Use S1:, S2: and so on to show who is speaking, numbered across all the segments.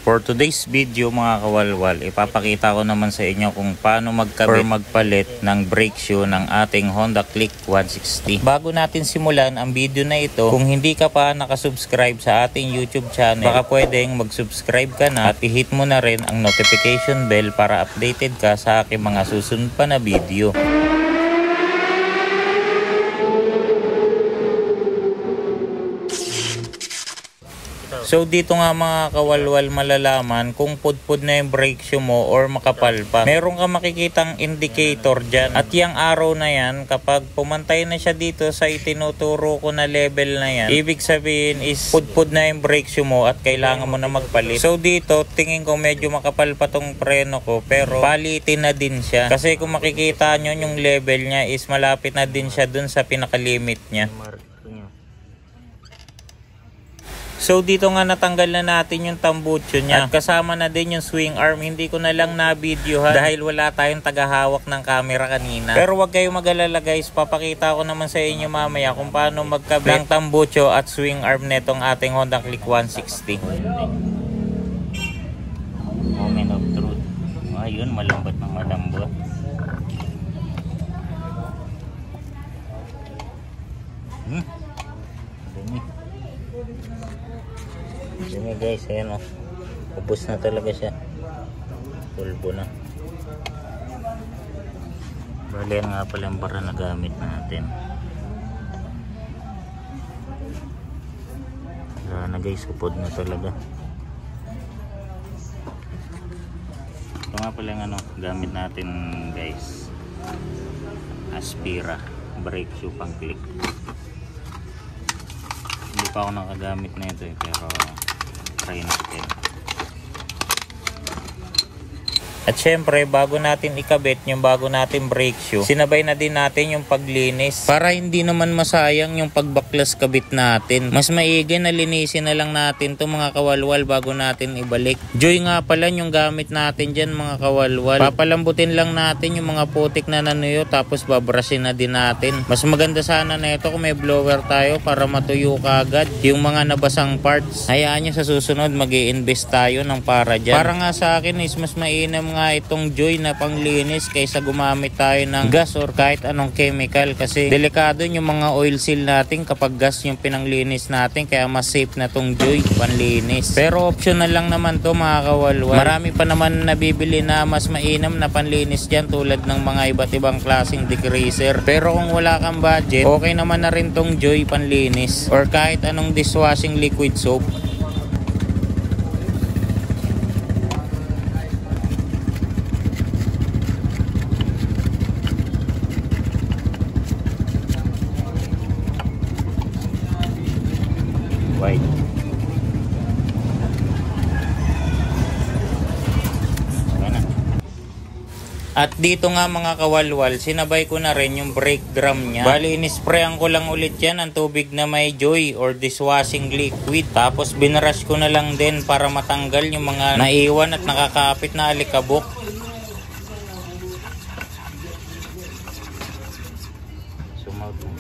S1: For today's video mga kawalwal, ipapakita ko naman sa inyo kung paano magkabit or magpalit ng brake shoe ng ating Honda Click 160. Bago natin simulan ang video na ito, kung hindi ka pa nakasubscribe sa ating YouTube channel, baka pwedeng mag-subscribe ka na at i-hit mo na rin ang notification bell para updated ka sa aking mga susunod pa na video. So dito nga mga kawalwal malalaman kung pudpud na yung brake shoe mo or makapal pa. Meron ka makikitang indicator dyan. At yung arrow na yan, kapag pumantay na siya dito sa itinuturo ko na level na yan, ibig sabihin is pudpud na yung brake shoe mo at kailangan mo na magpalit. So dito, tingin ko medyo makapal pa tong preno ko pero palitin na din siya. Kasi kung makikita nyo yung level niya is malapit na din siya dun sa pinakalimit niya. So dito nga natanggal na natin yung tambucho niya. At kasama na din yung swing arm. Hindi ko na lang na-videohan dahil wala tayong tagahawak ng camera kanina. Pero wag kayong mag-alala guys. Papakita ko naman sa inyo mamaya kung paano magkabit ng tambucho at swing arm netong ating Honda Click 160. Moment of truth. Ayun, malambot ng malambot. Dumi guys, ayan o. Ubus na talaga siya. Pulbo na. Bali nga pala yung bara na gamit natin. Wala na guys, upod na talaga. Ito nga pala yung ano, gamit natin guys. Aspira brake shoe pang click. Hindi pa ako nakagamit na ito pero try natin. At syempre bago natin ikabit yung bago natin brake shoe, sinabay na din natin yung paglinis para hindi naman masayang yung pagbaklas kabit natin. Mas maigi na linisin na lang natin to mga kawalwal bago natin ibalik. Joy nga pala yung gamit natin dyan mga kawalwal. Papalambutin lang natin yung mga putik na nanuyo tapos babrushin na din natin. Mas maganda sana na ito kung may blower tayo para matuyo kaagad yung mga nabasang parts. Hayaan nyo sa susunod mag-i-invest tayo ng para dyan. Para nga sa akin is mas mainam nga itong Joy na panglinis kaysa gumamit tayo ng gas or kahit anong chemical kasi delikado yung mga oil seal natin kapag gas yung pinanglinis natin, kaya mas safe na tong Joy panlinis. Pero optional lang naman to mga kawalwal. Marami pa naman nabibili na mas mainam na panlinis dyan tulad ng mga iba't ibang klaseng degreaser. Pero kung wala kang budget, okay naman na rin tong Joy panlinis or kahit anong dishwashing liquid soap. At dito nga mga kawalwal, sinabay ko na rin yung brake drum niya. Bali, inisprayan ko lang ulit yan ang tubig na may Joy or dishwashing liquid. Tapos binrush ko na lang din para matanggal yung mga naiwan at nakakapit na alikabok. Sumaut mo.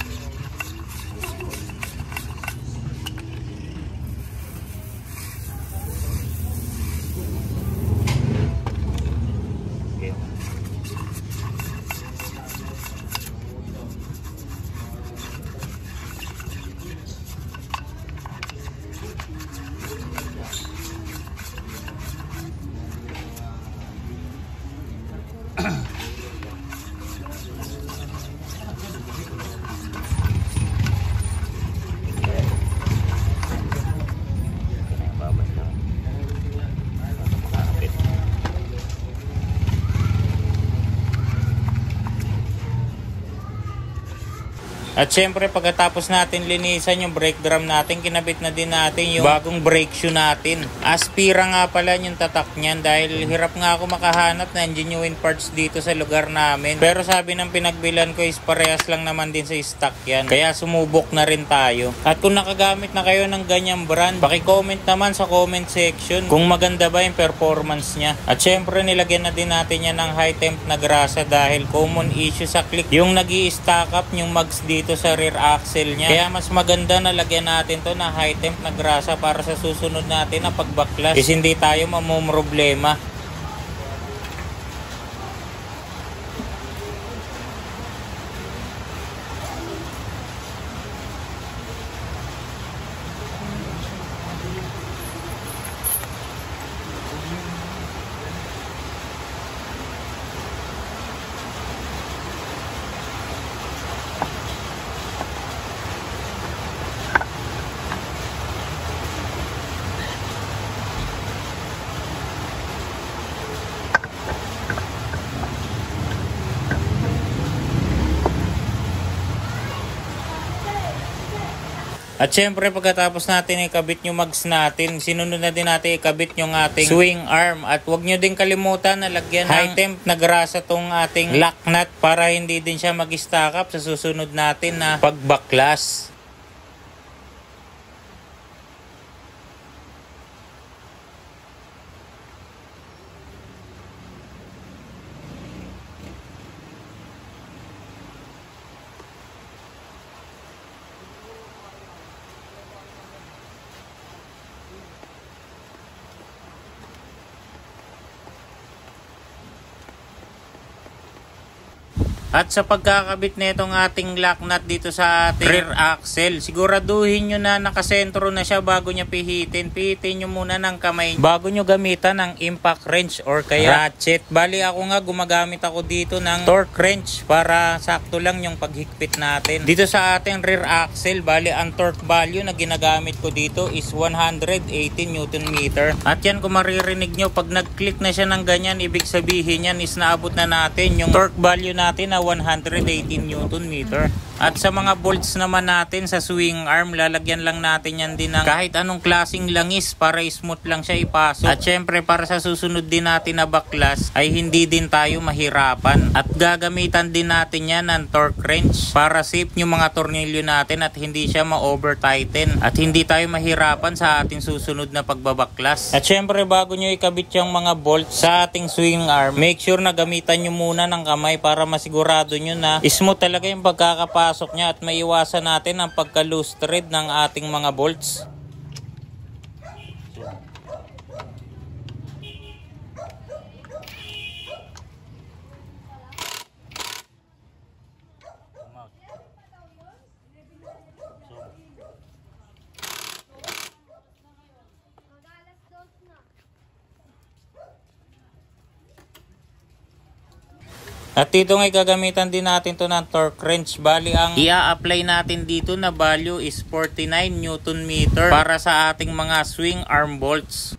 S1: At syempre pagkatapos natin linisan yung brake drum natin, kinabit na din natin yung bagong brake shoe natin. Aspira nga pala yung tatak niyan dahil hirap nga ako makahanap ng genuine parts dito sa lugar namin. Pero sabi ng pinagbilan ko is parehas lang naman din sa stock yan. Kaya sumubok na rin tayo. At kung nakagamit na kayo ng ganyang brand, paki-comment naman sa comment section kung maganda ba yung performance niya. At syempre nilagyan na din natin yan ng high temp na grasa dahil common issue sa Click yung nag-i-stack up yung mags dito dito sa rear axle niya. Kaya mas maganda na lagyan natin to na high temp na grasa para sa susunod natin na pagbaklas is hindi tayo mamumroblema. At syempre pagkatapos natin ikabit yung mags natin, sinunod na din natin ikabit yung ating swing arm. At huwag nyo din kalimutan na lagyan high temp na grasa tong ating lock nut para hindi din siya mag-stack up sa susunod natin na pagbaklas. At sa pagkakabit nitong ating lock nut dito sa ating rear axle, siguraduhin nyo na nakasentro na siya bago nyo pihitin. Pihitin nyo muna ng kamay bago nyo gamitan ng impact wrench or kaya ratchet. Bali ako nga gumagamit ako dito ng torque wrench para sakto lang yung paghigpit natin. Dito sa ating rear axle, bali ang torque value na ginagamit ko dito is 118 Nm. At yan kung maririnig nyo, pag nag-click na siya ng ganyan, ibig sabihin yan is naabot na natin yung torque value natin na 118 Nm. At sa mga bolts naman natin sa swing arm, lalagyan lang natin yan din ng kahit anong klaseng langis para smooth lang siya ipasok. At syempre para sa susunod din natin na baklas ay hindi din tayo mahirapan. At gagamitan din natin yan ng torque wrench para safe yung mga tornilyo natin at hindi siya ma-over tighten. At hindi tayo mahirapan sa ating susunod na pagbabaklas. At syempre bago nyo ikabit yung mga bolts sa ating swing arm, make sure na gamitan nyo muna ng kamay para masigurado nyo na smooth talaga yung pagkakapasok niya at maiwasan natin ang pagka-loose thread ng ating mga bolts. At dito nga gagamitan din natin to ng torque wrench. Bali ang i-apply natin dito na value is 49 Nm para sa ating mga swing arm bolts.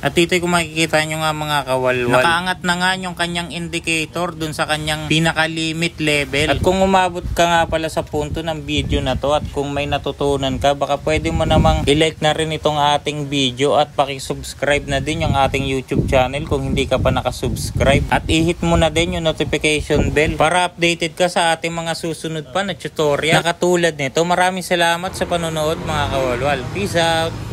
S1: At dito kung makikita nyo nga mga kawalwal, nakaangat na nga yung kanyang indicator dun sa kanyang pinaka-limit level. At kung umabot ka nga pala sa punto ng video na to at kung may natutunan ka, baka pwede mo namang i-like na rin itong ating video at pakisubscribe na din yung ating YouTube channel kung hindi ka pa nakasubscribe. At i-hit mo na din yung notification bell para updated ka sa ating mga susunod pa na tutorial na katulad nito. Maraming salamat sa panonood mga kawalwal. Peace out!